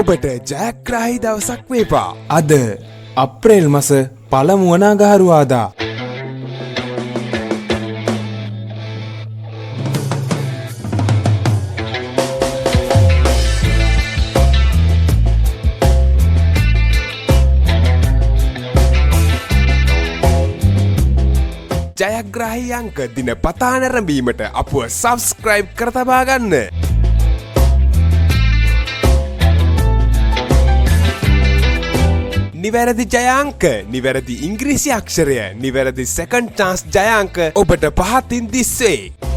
ඔබට ජයග්‍රාහී දවසක් වේවා. අද අප්‍රේල් මාස පළමු වන අඟහරුවාදා. ජයග්‍රාහී අංක දිනපතා නැරඹීමට අපව සබ්ස්ක්‍රයිබ් කර තබා ගන්න. නිවැරදි ජයාංක, නිවැරදි ඉංග්‍රීසි අක්ෂරය, නිවැරදි සෙකන්ඩ් චාන්ස් ජයාංක ඔබට පහතින් දිස්සේ.